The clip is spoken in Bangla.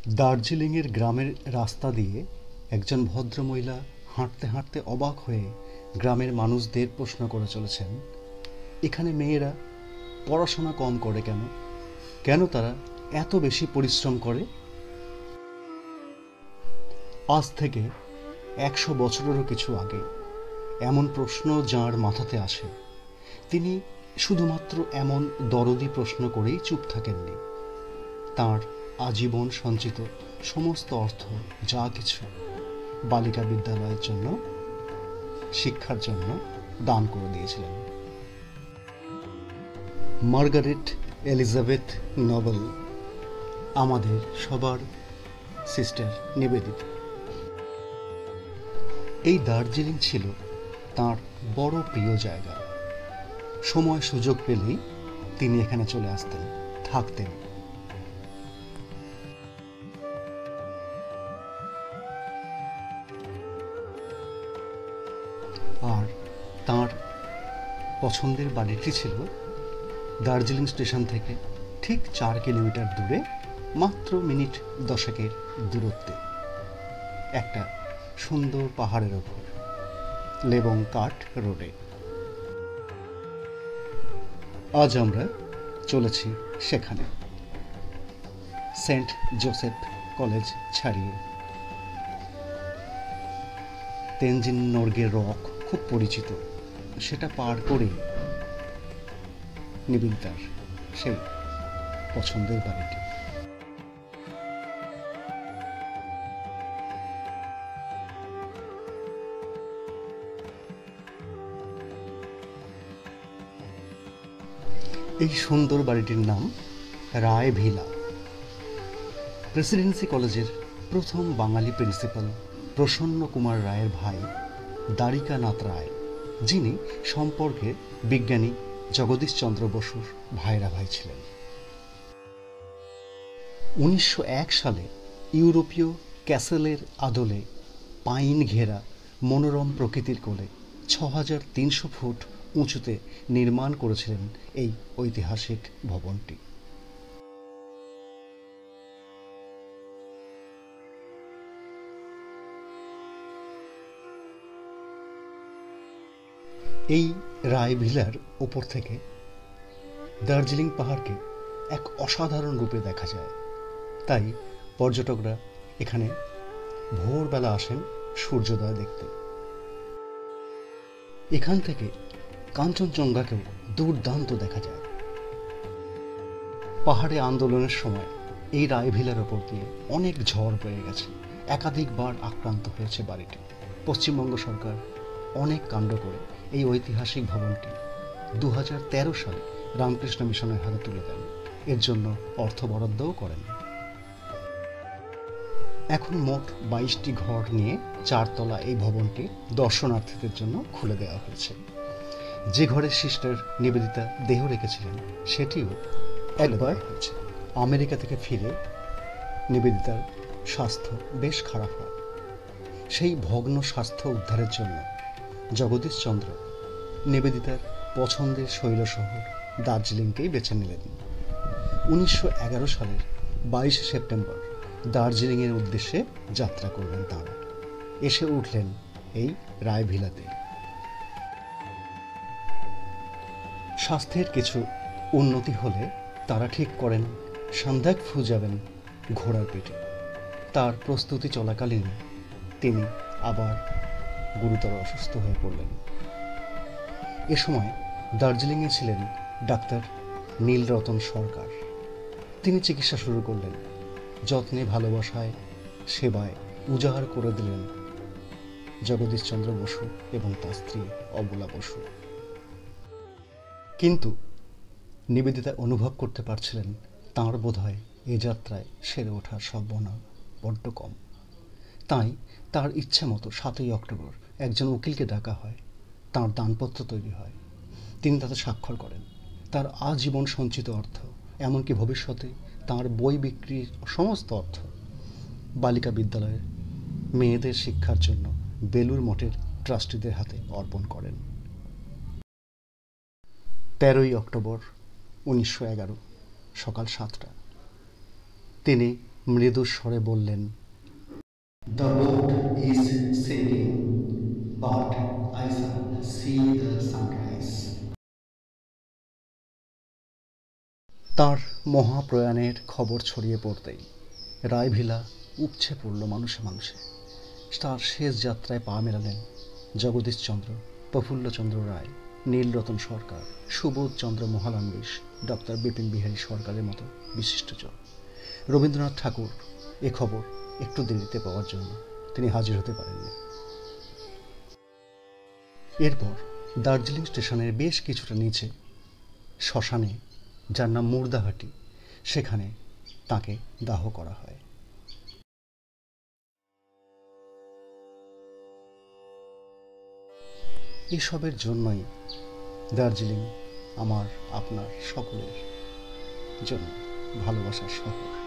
দার্জিলিংয়ের গ্রামের রাস্তা দিয়ে একজন ভদ্রমহিলা হাঁটতে হাঁটতে অবাক হয়ে গ্রামের মানুষদের প্রশ্ন করে চলেছেন, এখানে মেয়েরা পড়াশোনা কম করে কেন? কেন তারা এত বেশি পরিশ্রম করে? আজ থেকে 100 বছরেরও কিছু আগে এমন প্রশ্ন যাঁর মাথাতে আসে, তিনি শুধুমাত্র এমন দরদি প্রশ্ন করেই চুপ থাকেননি। তাঁর আজীবন সঞ্চিত সমস্ত অর্থ যা কিছু বালিকা বিদ্যালয়ের জন্য, শিক্ষার জন্য দান করে দিয়েছিলেন। মার্গারেট এলিজাবেথ নোবেল, আমাদের সবার সিস্টার নিবেদিতা। এই দার্জিলিং ছিল তাঁর বড় প্রিয় জায়গা। সময় সুযোগ পেলেই তিনি এখানে চলে আসতেন, থাকতেন। আর তাঁর পছন্দের বাড়িটি ছিল দার্জিলিং স্টেশন থেকে ঠিক 4 কিলোমিটার দূরে, মাত্র মিনিট 10 দূরত্বে, একটা সুন্দর পাহাড়ের ওপর, লেবং কাট রোডে। আজ আমরা চলেছি সেখানে, সেন্ট জোসেফ কলেজ ছাড়িয়ে। তেনজিং নর্গে রক খুব পরিচিত, সেটা পার করে নিবেদিতার সেই পছন্দের বাড়িটি। এই সুন্দর বাড়িটির নাম রায় ভিলা। প্রেসিডেন্সি কলেজের প্রথম বাঙালি প্রিন্সিপাল প্রসন্ন কুমার রায়ের ভাই দ্বারিকানাথ রায়, যিনি সম্পর্কে বিজ্ঞানী জগদীশচন্দ্র বসুর ভাইরা ভাই ছিলেন। 1901 সালে ইউরোপীয় ক্যাসেলের আদলে পাইন ঘেরা মনোরম প্রকৃতির কোলে 6300 ফুট উঁচুতে নির্মাণ করেছিলেন এই ঐতিহাসিক ভবনটি। এই রায় ভিলার ওপর থেকে দার্জিলিং পাহাড়কে এক অসাধারণ রূপে দেখা যায়। তাই পর্যটকরা এখানে ভোরবেলা আসেন সূর্যোদয় দেখতে। এখান থেকে কাঞ্চনজঙ্ঘাকেও দুর্দান্ত দেখা যায়। পাহাড়ে আন্দোলনের সময় এই রায় ভিলার ওপর দিয়ে অনেক ঝড় বয়ে গেছে, একাধিকবার আক্রান্ত হয়েছে বাড়িটি। পশ্চিমবঙ্গ সরকার অনেক কাণ্ড করে এই ঐতিহাসিক ভবনটি 2013 সালে রামকৃষ্ণ মিশনের হাতে তুলে দেন। এর জন্য অর্থ বরাদ্দও করেন। এখন মোট 22টি ঘর নিয়ে 4 তলা এই ভবনটি দর্শনার্থীদের জন্য খুলে দেওয়া হয়েছে। যে ঘরে সিস্টার নিবেদিতা দেহ রেখেছিলেন সেটিও একবার হয়েছে। আমেরিকা থেকে ফিরে নিবেদিতার স্বাস্থ্য বেশ খারাপ হয়। সেই ভগ্ন স্বাস্থ্য উদ্ধারের জন্য জগদীশচন্দ্র নিবেদিতার পছন্দের শৈল শহর দার্জিলিংকেই বেছে নিলেন। 1911 সালের 22 সেপ্টেম্বর দার্জিলিংয়ের উদ্দেশ্যে যাত্রা করলেন তাঁরা। এসে উঠলেন এই রায় ভিলাতে। স্বাস্থ্যের কিছু উন্নতি হলে তারা ঠিক করেন সান্দাকফু যাবেন ঘোড়ার পিঠে। তার প্রস্তুতি চলাকালীন তিনি আবার গুরুতর অসুস্থ হয়ে পড়লেন। এ সময় দার্জিলিংয়ে ছিলেন ডাক্তার নীলরতন সরকার। তিনি চিকিৎসা শুরু করলেন। যত্নে ভালোবাসায় সেবায় উজাড় করে দিলেন জগদীশচন্দ্র বসু এবং তার স্ত্রী অবলা বসু। কিন্তু নিবেদিতা অনুভব করতে পারছিলেন তাঁর বোধহয় এ যাত্রায় সেরে ওঠার সম্ভাবনা বড্ড কম। তাই তার ইচ্ছে মতো 7ই অক্টোবর একজন উকিলকে ডাকা হয়। তাঁর দানপত্র তৈরি হয়। তিনি তাতে স্বাক্ষর করেন। তার আজীবন সঞ্চিত অর্থ, এমনকি ভবিষ্যতে তাঁর বই বিক্রির সমস্ত অর্থ বালিকা বিদ্যালয়ের মেয়েদের শিক্ষার জন্য বেলুর মঠের ট্রাস্টিদের হাতে অর্পণ করেন। 13ই অক্টোবর 1911 সকাল 7টা তিনি মৃদু স্বরে বললেন, "The boat is sinking, but I see the sunrise." তার মহাপ্রয়াণের খবর ছড়িয়ে পড়তেই রায়ভিলা উপচে পড়ল মানুষে মানুষে। তার শেষ যাত্রায় পা মেলালেন জগদীশচন্দ্র, প্রফুল্লচন্দ্র রায়, নীলরতন সরকার, সুবোধচন্দ্র মহালানবিশ, ডক্টর বিপিন বিহারী সরকারের মতো বিশিষ্টজন। রবীন্দ্রনাথ ঠাকুর এ খবর একটু দেরিতে পাওয়ার জন্য তিনি হাজির হতে পারেননি। এরপর দার্জিলিং স্টেশনের বেশ কিছুটা নিচে শ্মশানে, যার নাম মুর্দাহাটি, সেখানে তাকে দাহ করা হয়। এসবের জন্যই দার্জিলিং আমার আপনার সকলের জন্য ভালোবাসার শহর।